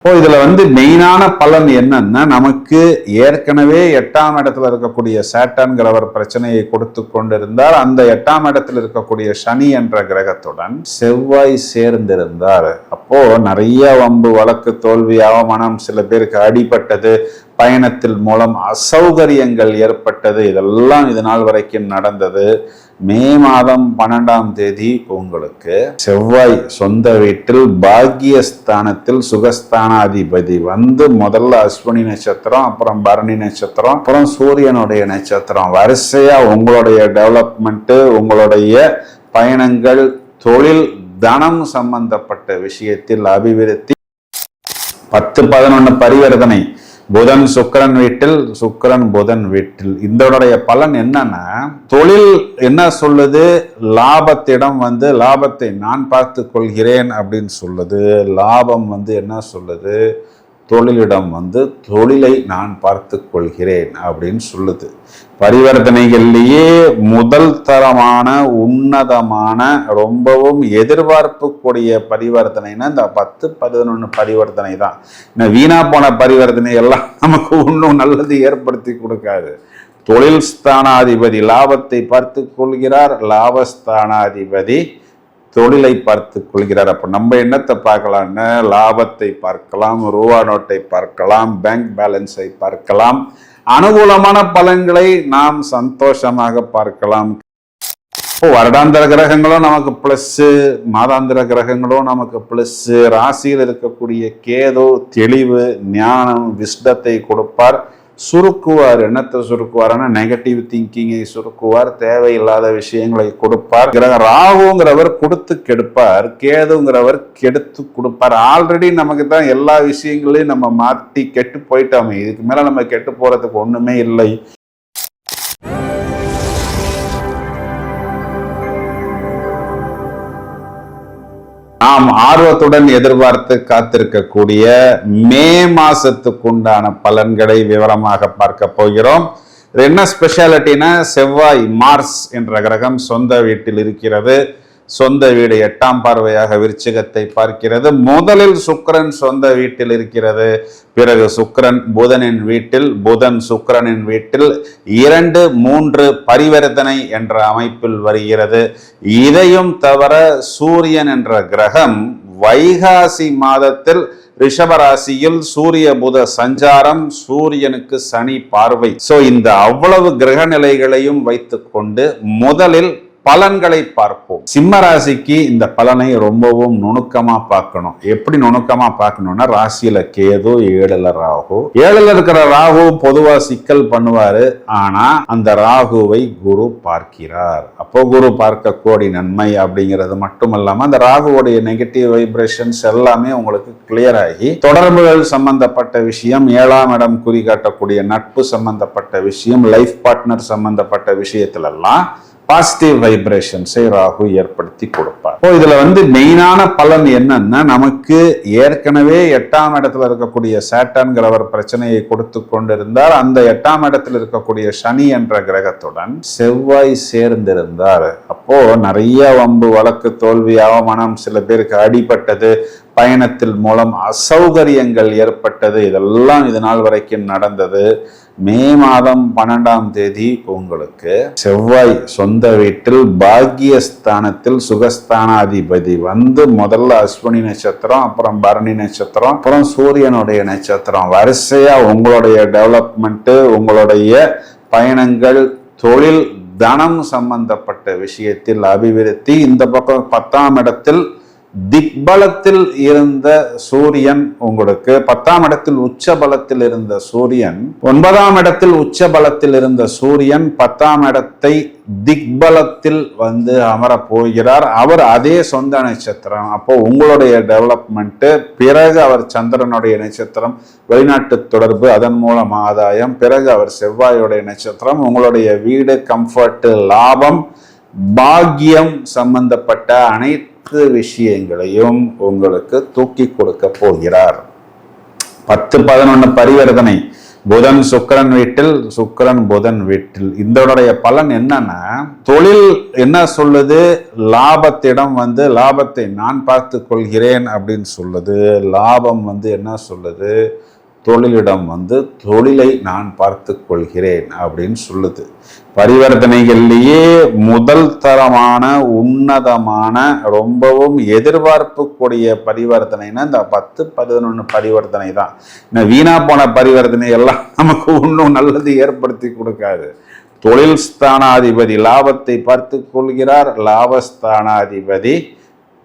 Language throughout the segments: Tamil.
இதுல மெயினான பலன் என்னன்னா, நமக்கு ஏற்கனவே 8ஆம் இடத்துல இருக்கக்கூடிய சேட்டன்கிறவர் பிரச்சனையை கொடுத்து கொண்டிருந்தார். அந்த 8ஆம் இடத்தில் இருக்கக்கூடிய சனி என்ற கிரகத்துடன் செவ்வாய் சேர்ந்திருந்தார். அப்போ நிறைய வம்பு வழக்கு தோல்வி அவமானம், சில பேருக்கு அடிபட்டது, பயணத்தில் மூலம் அசௌகரியங்கள் ஏற்பட்டது, இதெல்லாம் இது நாள் வரைக்கும் நடந்தது. மே மாதம் 12ஆம் தேதி உங்களுக்கு செவ்வாய் சொந்த வீட்டில் பாக்கியஸ்தானத்தில் சுகஸ்தானாதிபதி முதல்ல அஸ்வினி நட்சத்திரம், அப்புறம் பரணி நட்சத்திரம், அப்புறம் சூரியனுடைய நட்சத்திரம், வரிசையா உங்களுடைய டெவலப்மெண்ட், உங்களுடைய பயணங்கள், தொழில், தனம் சம்பந்தப்பட்ட விஷயத்தில் அபிவிருத்தி. 10-11 பரிவர்த்தனை, புதன் சுக்கிரன் வீட்டில், சுக்கிரன் புதன் வீட்டில். இதனுடைய பலன் என்னன்னா, தொழில் என்ன சொல்லுது, லாபத்திடம் லாபத்தை நான் பார்த்து கொள்கிறேன் அப்படின்னு சொல்லுது. லாபம் என்ன சொல்லுது, தொழிலிடம் தொழிலை நான் பார்த்து கொள்கிறேன் அப்படின்னு சொல்லுது. பரிவர்த்தனைகள்லேயே முதல் தரமான உன்னதமான ரொம்பவும் எதிர்பார்ப்புக்கூடிய பரிவர்த்தனைனா இந்த 10-11 பரிவர்த்தனை தான். இன்னும் வீணா போன பரிவர்த்தனை எல்லாம் நமக்கு ஒன்றும் நல்லது ஏற்படுத்தி கொடுக்காது. தொழில் ஸ்தானாதிபதி லாபத்தை பார்த்து கொள்கிறார், லாபஸ்தானாதிபதி தொழிலை பார்த்து கொள்கிறார். அப்போ நம்ம என்னத்தை பார்க்கலாம்னு, லாபத்தை பார்க்கலாம், ரூபா நோட்டை பார்க்கலாம், பேங்க் பேலன்ஸை பார்க்கலாம், அனுகூலமான பலன்களை நாம் சந்தோஷமாக பார்க்கலாம். வருடாந்திர கிரகங்களும் நமக்கு பிளஸ், மாதாந்திர கிரகங்களும் நமக்கு பிளஸ். ராசியில் இருக்கக்கூடிய கேது தெளிவு, ஞானம், விஸ்டத்தை கொடுப்பார், சுருக்குவார். என்னத்தை சுருக்குவார்னா நெகட்டிவ் திங்கிங்கை சுருக்குவார், தேவையில்லாத விஷயங்களை கொடுப்பார். ராகுங்கிறவர் கொடுத்து கெடுப்பார், கேதுங்கிறவர் கெடுத்து கொடுப்பார். ஆல்ரெடி நமக்கு தான் எல்லா விஷயங்களையும் நம்ம மாற்றி கெட்டு போயிட்டோமே, இதுக்கு மேல நம்ம கெட்டு போறதுக்கு ஒண்ணுமே இல்லை. நாம் ஆர்வத்துடன் எதிர்பார்த்து காத்திருக்கக்கூடிய மே மாசத்துக்குண்டான பலன்களை விவரமாக பார்க்க போகிறோம். என்ன ஸ்பெஷாலிட்டினா, செவ்வாய் மார்ஸ் என்ற கிரகம் சொந்த வீட்டில் இருக்கிறது. சொந்த வீடு 8ஆம் பார்வையாக விருச்சிகத்தை பார்க்கிறது. முதலில் சுக்கிரன் சொந்த வீட்டில் இருக்கிறது, பிறகு சுக்கிரன் புதனின் வீட்டில், புதன் சுக்கிரனின் வீட்டில் 2-3 பரிவர்த்தனை என்ற அமைப்பில் வருகிறது. இதையும் தவிர சூரியன் என்ற கிரகம் வைகாசி மாதத்தில் ரிஷபராசியில் சூரிய புத சஞ்சாரம், சூரியனுக்கு சனி பார்வை. சோ இந்த அவ்வளவு கிரக நிலைகளையும் வைத்துக்கொண்டு முதலில் பலன்களை பார்ப்போம். சிம்ம ராசிக்கு இந்த பலனை ரொம்பவும் நுணுக்கமா பார்க்கணும். எப்படி நுணுக்கமா பார்க்கணும்னா, ராசியில கேது, 7ல ராகு. 7ல இருக்கிற ராகு பொதுவா சிக்கல் பண்ணுவாரு, ஆனா அந்த ராகுவை குரு பார்க்கிறார். அப்போ குரு பார்க்க கோடி நன்மை அப்படிங்கிறது மட்டும் இல்லாம அந்த ராகுவோடைய நெகட்டிவ் வைப்ரேஷன்ஸ் எல்லாமே உங்களுக்கு கிளியர் ஆகி, தொடர்புகள் சம்பந்தப்பட்ட விஷயம், 7ஆம் இடம் குறிகாட்டக்கூடிய நட்பு சம்பந்தப்பட்ட விஷயம், லைஃப் பார்ட்னர் சம்பந்தப்பட்ட விஷயத்துல எல்லாம் பாசிட்டிவ் வைப்ரேஷன்ஸை ராகு ஏற்படுத்தி கொடுப்பார். இதுல மெயினான பலன் என்னன்னா, நமக்கு ஏற்கனவே 8ஆம் இடத்துல இருக்கக்கூடிய சேட்டன்கிறவர் பிரச்சனையை கொடுத்து கொண்டிருந்தார். அந்த 8ஆம் இடத்தில் இருக்கக்கூடிய சனி என்ற கிரகத்துடன் செவ்வாய் சேர்ந்திருந்தார். அப்போ நிறைய வம்பு வழக்கு தோல்வி அவமானம், சில பேருக்கு அடிபட்டது, பயணத்தில் மூலம் அசௌகரியங்கள் ஏற்பட்டது, இதெல்லாம் இது நாள் வரைக்கும் நடந்தது. மே மாதம் 12ஆம் தேதி உங்களுக்கு செவ்வாய் சொந்த வீட்டில் பாக்கியஸ்தானத்தில் சுகஸ்தானாதிபதி முதல்ல அஸ்வினி நட்சத்திரம், அப்புறம் பரணி நட்சத்திரம், அப்புறம் சூரியனுடைய நட்சத்திரம், வரிசையா உங்களுடைய டெவலப்மெண்ட், உங்களுடைய பயணங்கள், தொழில், தனம் சம்பந்தப்பட்ட விஷயத்தில் அபிவிருத்தி. இந்த பக்கம் 10ஆம் இடத்தில் திக்பலத்தில் இருந்த சூரியன், உங்களுக்கு 10ஆம் இடத்தில் உச்ச பலத்தில் இருந்த சூரியன், 9ஆம் இடத்தில் உச்ச பலத்தில் இருந்த சூரியன் 10ஆம் இடத்தை திக்பலத்தில் அமர போகிறார். அவர் அதே சொந்த நட்சத்திரம். அப்போ உங்களுடைய டெவலப்மெண்ட், பிறகு அவர் சந்திரனுடைய நட்சத்திரம், வெளிநாட்டு தொடர்பு, அதன் மூலம் ஆதாயம், பிறகு அவர் செவ்வாயுடைய நட்சத்திரம், உங்களுடைய வீடு, கம்ஃபர்ட், லாபம், பாக்கியம் சம்பந்தப்பட்ட அனைத்து விஷயங்களையும் உங்களுக்கு தூக்கி கொடுக்க போகிறார். 10-11 பரிவர்த்தனை, புதன் சுக்கிரன் வீட்டில், சுக்கிரன் புதன் வீட்டில். இதனுடைய பலன் என்னன்னா, தொழில் என்ன சொல்லுது, லாபத்திடம் வந்து லாபத்தை நான் பார்த்து கொள்கிறேன் அப்படின்னு சொல்லுது. லாபம் வந்து என்ன சொல்லுது, தொழிலிடம் வந்து தொழிலை நான் பார்த்து கொள்கிறேன் அப்படின்னு சொல்லுது. பரிவர்த்தனைகள்லேயே முதல் தரமான உன்னதமான ரொம்பவும் எதிர்பார்ப்புக்கூடிய பரிவர்த்தனைனா இந்த 10-11 பரிவர்த்தனை தான். இந்த வீணா போன பரிவர்த்தனை எல்லாம் நமக்கு ஒன்றும் நல்லது ஏற்படுத்தி கொடுக்காது. தொழில் ஸ்தானாதிபதி லாபத்தை பார்த்து கொள்கிறார், லாபஸ்தானாதிபதி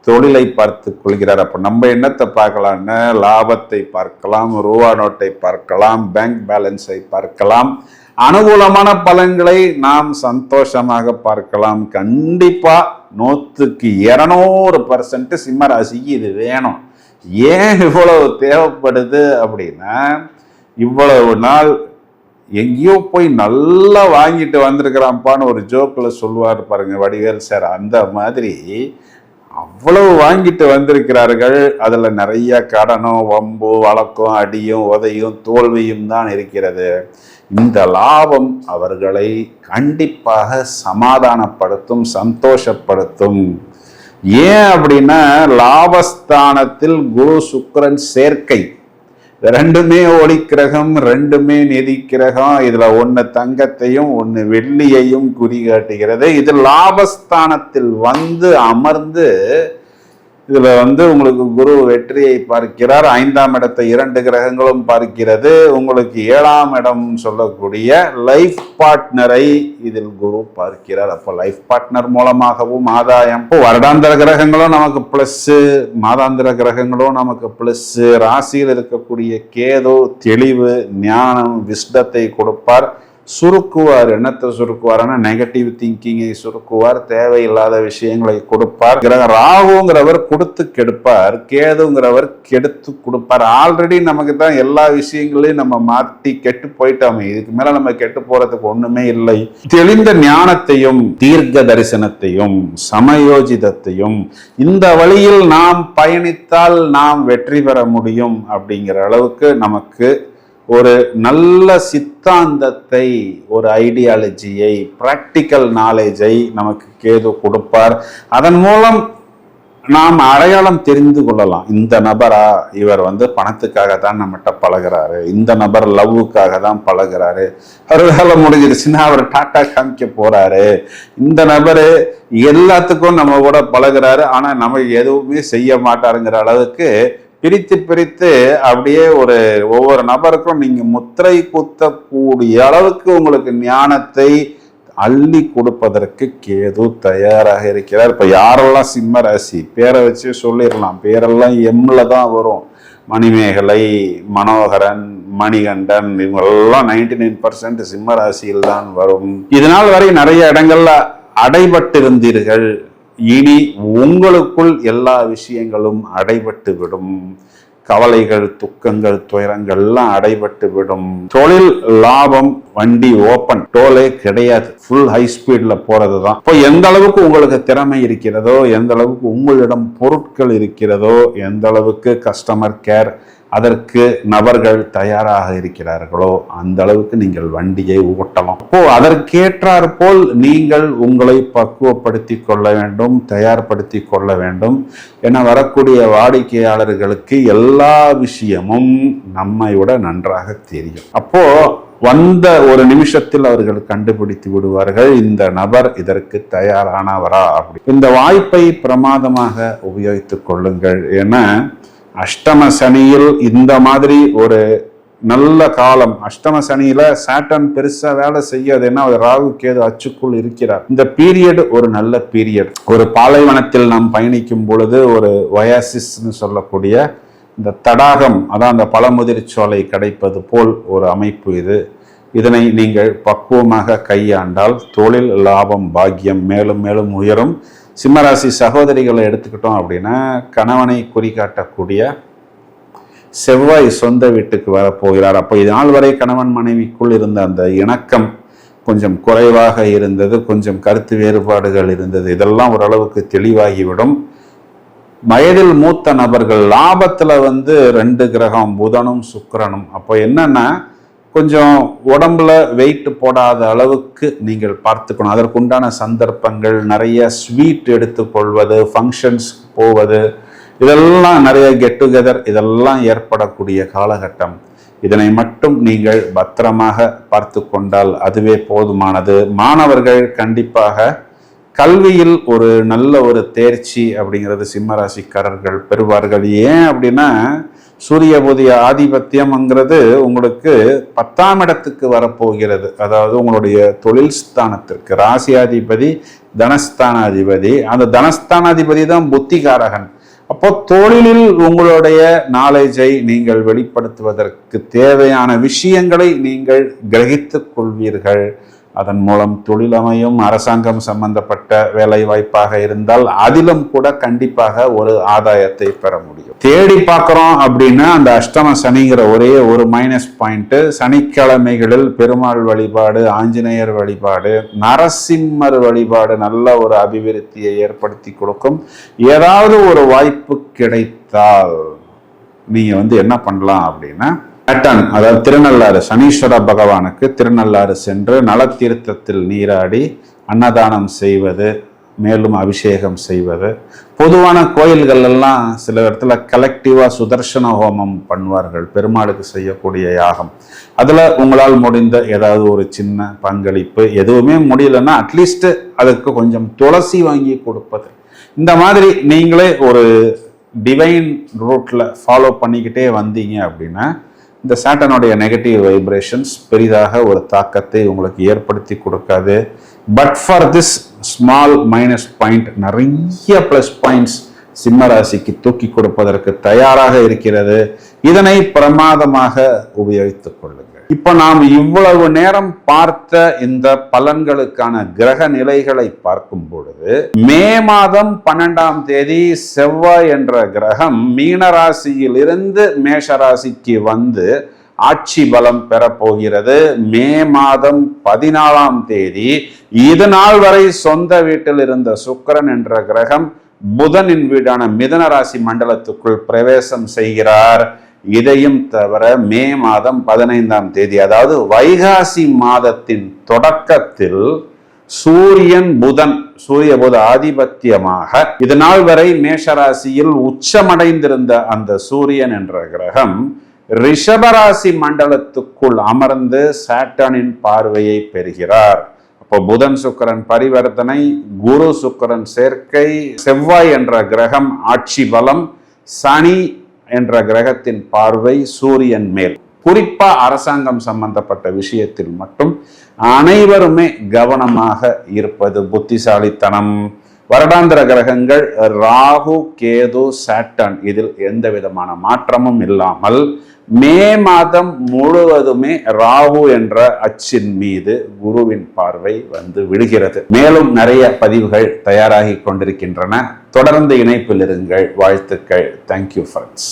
தொழிலை பார்த்து கொள்கிறார். அப்ப நம்ம என்னத்தை பார்க்கலாம்னு, லாபத்தை பார்க்கலாம், ரூபா நோட்டை பார்க்கலாம், பேங்க் பேலன்ஸை பார்க்கலாம், அனுகூலமான பலன்களை நாம் சந்தோஷமாக பார்க்கலாம். கண்டிப்பா 100% சிம்ம ராசிக்கு இது வேணும். ஏன் இவ்வளவு தேவைப்படுது அப்படின்னா, இவ்வளவு நாள் எங்கேயோ போய் நல்லா வாங்கிட்டு வந்திருக்கிறான்ப்பான்னு ஒரு ஜோக்ல சொல்லுவார் பாருங்க வடிவேல் சார். அந்த மாதிரி அவ்வளவு வாங்கிட்டு வந்திருக்கிறார்கள். அதுல நிறைய கடனும் வம்பு வழக்கம் அடியும் உதையும் தோல்வியும் தான் இருக்கிறது. இந்த லாபம் அவர்களை கண்டிப்பாக சமாதானப்படுத்தும், சந்தோஷப்படுத்தும். ஏன் அப்படின்னா, லாபஸ்தானத்தில் குரு சுக்கிரன் சேர்க்கை, ரெண்டுமே ஒளி கிரகம், ரெண்டுமே நிதி கிரகம். இதுல ஒன்னு தங்கத்தையும் ஒன்னு வெள்ளியையும் குறி காட்டுகிறது. இது லாபஸ்தானத்தில் வந்து அமர்ந்து இதுல வந்து உங்களுக்கு குரு வெற்றியை பார்க்கிறார். 5ஆம் இடத்தை 2 கிரகங்களும் பார்க்கிறது. உங்களுக்கு 7ஆம் இடம் சொல்லக்கூடிய லைஃப் பார்ட்னரை இதில் குரு பார்க்கிறார். அப்போ லைஃப் பார்ட்னர் மூலமாகவும் ஆதாயம். வருடாந்திர கிரகங்களும் நமக்கு பிளஸ், மாதாந்திர கிரகங்களும் நமக்கு பிளஸ். ராசியில் இருக்கக்கூடிய கேது தெளிவு, ஞானம், விஸ்டத்தை கொடுப்பார். சுருக்குவார். என்னத்தை சுருக்குவார்னா, நெகட்டிவ் திங்கிங்கை சுருக்குவார், தேவையில்லாத விஷயங்களை கொடுப்பார். ராகுங்கிறவர் கொடுத்து கெடுப்பார், கேதுங்கிறவர் கெடுத்து கொடுப்பார். ஆல்ரெடி நமக்கு தான் எல்லா விஷயங்களையும் நம்ம மாற்றி கெட்டு போயிட்டோமே, இதுக்கு மேல நம்ம கெட்டு போறதுக்கு ஒண்ணுமே இல்லை. தெளிந்த ஞானத்தையும் தீர்க்க தரிசனத்தையும் சமயோஜிதத்தையும் இந்த வழியில் நாம் பயணித்தால் நாம் வெற்றி பெற முடியும் அப்படிங்கிற அளவுக்கு நமக்கு ஒரு நல்ல சித்தாந்தத்தை, ஒரு ஐடியாலஜியை, பிராக்டிக்கல் நாலேஜை நமக்கு கேது கொடுப்பார். அதன் மூலம் நாம் அடையாளம் தெரிந்து கொள்ளலாம். இந்த நபரா, இவர் வந்து பணத்துக்காக தான் நம்மகிட்ட பழகிறாரு, இந்த நபர் லவ்வுக்காக தான் பழகிறாரு, அவர் வேலை முடிஞ்சிருச்சுன்னா அவர் டாட்டா காமிக்க போறாரு, இந்த நபரு எல்லாத்துக்கும் நம்ம கூட பழகிறாரு ஆனா நம்ம எதுவுமே செய்ய மாட்டாருங்கிற அளவுக்கு பிரித்து பிரித்து அப்படியே ஒவ்வொரு நபருக்கும் நீங்க முத்திரை குத்தக்கூடிய அளவுக்கு உங்களுக்கு ஞானத்தை அள்ளி கொடுப்பதற்கு கேது தயாராக இருக்கிறார். இப்ப யாரெல்லாம் சிம்ம ராசி பேரை வச்சு சொல்லிடலாம், பேரெல்லாம் எம்ல தான் வரும். மணிமேகலை, மனோகரன், மணிகண்டன், இவங்கெல்லாம் 99% சிம்ம ராசியில் தான் வரும். இதனால் வரை நிறைய இடங்கள்ல அடைபட்டிருந்தீர்கள். இனி உங்களுக்குள் எல்லா விஷயங்களும் அடைபட்டு விடும். கவலைகள், துக்கங்கள், துயரங்கள் எல்லாம் அடைபட்டு விடும். தொழில் லாபம், வண்டி ஓபன், டோலே கிடையாது, ஃபுல் ஹை ஸ்பீட்ல போறது தான். இப்போ எந்த அளவுக்கு உங்களுக்கு திறமை இருக்கிறதோ, எந்த அளவுக்கு உங்களிடம் பொருட்கள் இருக்கிறதோ, எந்த அளவுக்கு கஸ்டமர் கேர் அதற்கு நபர்கள் தயாராக இருக்கிறார்களோ அந்த அளவுக்கு நீங்கள் வண்டியை ஓட்டலாம். அப்போ அதற்கேற்றாற் போல் நீங்கள் உங்களை பக்குவப்படுத்தி கொள்ள வேண்டும், தயார்படுத்தி கொள்ள வேண்டும். என வரக்கூடிய வாடிக்கையாளர்களுக்கு எல்லா விஷயமும் நம்மை விட நன்றாக தெரியும். அப்போ வந்த ஒரு நிமிஷத்தில் அவர்கள் கண்டுபிடித்து விடுவார்கள், இந்த நபர் இதற்கு தயாரானவரா அப்படி. இந்த வாய்ப்பை பிரமாதமாக உபயோகித்துக் கொள்ளுங்கள். என அஷ்டம சனியில் இந்த மாதிரி ஒரு நல்ல காலம். அஷ்டம சனியில சாட்டன் பெருசா வேலை செய்யாது, ஏன்னா ராகு கேது அச்சுக்குள் இருக்கிறார். இந்த பீரியட் ஒரு நல்ல பீரியட். ஒரு பாலைவனத்தில் நாம் பயணிக்கும் பொழுது ஒரு ஒயாசிஸ்ன்னு சொல்லக்கூடிய இந்த தடாகம், அதான் அந்த பழமுதிர்ச்சோலை கிடைப்பது போல் ஒரு அமைப்பு இது. இதனை நீங்கள் பக்குவமாக கையாண்டால் தொழில் லாபம், பாக்கியம் மேலும் மேலும் உயரும். சிம்மராசி சகோதரிகளை எடுத்துக்கிட்டோம் அப்படின்னா, கணவனை குறிகாட்டக்கூடிய செவ்வாய் சொந்த வீட்டுக்கு வரப்போகிறார். அப்போ இதனால் வரை கணவன் மனைவிக்குள் இருந்த அந்த இணக்கம் கொஞ்சம் குறைவாக இருந்தது, கொஞ்சம் கருத்து வேறுபாடுகள் இருந்தது, இதெல்லாம் ஓரளவுக்கு தெளிவாகிவிடும். வயதில் மூத்த நபர்கள், லாபத்துல 2 கிரகம் புதனும் சுக்கிரனும். அப்போ என்னன்னா, கொஞ்சம் உடம்புல வெயிட் போடாத அளவுக்கு நீங்கள் பார்த்துக்கணும். அதற்குண்டான சந்தர்ப்பங்கள் நிறைய ஸ்வீட் எடுத்துக்கொள்வது, ஃபங்க்ஷன்ஸ் போவது, இதெல்லாம் நிறைய கெட் டுகெதர் இதெல்லாம் ஏற்படக்கூடிய காலகட்டம். இதனை மட்டும் நீங்கள் பத்திரமாக பார்த்து கொண்டால் அதுவே போதுமானது. மாணவர்கள் கண்டிப்பாக கல்வியில் ஒரு நல்ல ஒரு தேர்ச்சி அப்படிங்கிறது சிம்ம ராசிக்காரர்கள் பெறுவார்கள். ஏன் அப்படின்னா சூரிய புதிய ஆதிபத்தியம்ங்கிறது உங்களுக்கு 10ஆம் இடத்துக்கு வரப்போகிறது. அதாவது உங்களுடைய தொழில் ஸ்தானத்திற்கு ராசியாதிபதி தனஸ்தானாதிபதி, அந்த தனஸ்தானாதிபதி தான் புத்திகாரகன். அப்போ தொழிலில் உங்களுடைய நாலேஜை நீங்கள் வெளிப்படுத்துவதற்கு தேவையான விஷயங்களை நீங்கள் கிரகித்துக் கொள்வீர்கள். அதன் மூலம் தொழிலமையும். அரசாங்கம் சம்பந்தப்பட்ட வேலை வாய்ப்பாக இருந்தால் அதிலும் கூட கண்டிப்பாக ஒரு ஆதாயத்தை பெற முடியும். தேடி பார்க்கிறோம் அப்படின்னா அந்த அஷ்டம சனிங்கிற ஒரே ஒரு மைனஸ் பாயிண்ட், சனிக்கிழமைகளில் பெருமாள் வழிபாடு, ஆஞ்சநேயர் வழிபாடு, நரசிம்மர் வழிபாடு நல்ல ஒரு அபிவிருத்தியை ஏற்படுத்தி கொடுக்கும். ஏதாவது ஒரு வாய்ப்பு கிடைத்தால் நீங்க என்ன பண்ணலாம் அப்படின்னா பேட்டன், அதாவது திருநள்ளாறு சனீஸ்வர பகவானுக்கு திருநள்ளாறு சென்று நலத்தீர்த்தத்தில் நீராடி அன்னதானம் செய்வது, மேலும் அபிஷேகம் செய்வது. பொதுவான கோயில்கள் எல்லாம் சில இடத்துல கலெக்டிவா சுதர்சன ஹோமம் பண்ணுவார்கள், பெருமாளுக்கு செய்யக்கூடிய யாகம். அதுல உங்களால் முடிந்த ஏதாவது ஒரு சின்ன பங்களிப்பு, எதுவுமே முடியலன்னா அட்லீஸ்ட் அதுக்கு கொஞ்சம் துளசி வாங்கி கொடுப்பது. இந்த மாதிரி நீங்களே ஒரு டிவைன் ரூட்ல ஃபாலோ பண்ணிக்கிட்டே வந்தீங்க அப்படின்னா இந்த சாட்டனுடைய நெகட்டிவ் வைப்ரேஷன்ஸ் பெரிதாக ஒரு தாக்கத்தை உங்களுக்கு ஏற்படுத்தி கொடுக்காது. But for this small minus point நிறைய பிளஸ் பாயிண்ட்ஸ் சிம்ம ராசிக்கு தூக்கி கொடுப்பதற்கு தயாராக இருக்கிறது. இதனை பிரமாதமாக உபயோகித்துக் கொள்ளுங்கள். இப்ப நாம் இவ்வளவு நேரம் பார்த்த இந்த பலன்களுக்கான கிரக நிலைகளை பார்க்கும் பொழுது மே மாதம் 12ஆம் தேதி செவ்வாய் என்ற கிரகம் மீன ராசியில் இருந்து மேஷ ராசிக்கு வந்து ஆட்சி பலம் பெறப்போகிறது. மே மாதம் 14ஆம் தேதி இது நாள் வரை சொந்த வீட்டில் இருந்த சுக்கிரன் என்ற கிரகம் புதனின் வீடான மிதுன ராசி மண்டலத்துக்குள் பிரவேசம் செய்கிறார். இதையும் தவிர மே மாதம் 15ஆம் தேதி, அதாவது வைகாசி மாதத்தின் தொடக்கத்தில் சூரியன் புதன், சூரிய புத ஆதிபத்தியமாக இது நாள் வரை மேஷராசியில் உச்சமடைந்திருந்த அந்த சூரியன் என்ற கிரகம் ரிஷபராசி மண்டலத்துக்குள் அமர்ந்து சாட்டனின் பார்வையை பெறுகிறார். அப்போ புதன் சுக்கிரன் பரிவர்த்தனை, குரு சுக்கிரன் சேர்க்கை, செவ்வாய் என்ற கிரகம் ஆட்சி பலம், சனி என்ற கிரகத்தின் பார்வை சூரியன் மேல். குறிப்பா அரசாங்கம் சம்பந்தப்பட்ட விஷயத்தில் மட்டும் அனைவருமே கவனமாக இருப்பது புத்திசாலித்தனம். வருடாந்திர கிரகங்கள் ராகு, கேது, சாட்டர்ன், இதில் எந்த விதமான மாற்றமும் இல்லாமல் மே மாதம் முழுவதுமே ராகு என்ற அச்சின் மீது குருவின் பார்வை வந்து விடுகிறது. மேலும் நிறைய பதிவுகள் தயாராகி கொண்டிருக்கின்றன. தொடர்ந்து இணைப்பில் இருங்கள். வாழ்த்துக்கள். Thank you friends.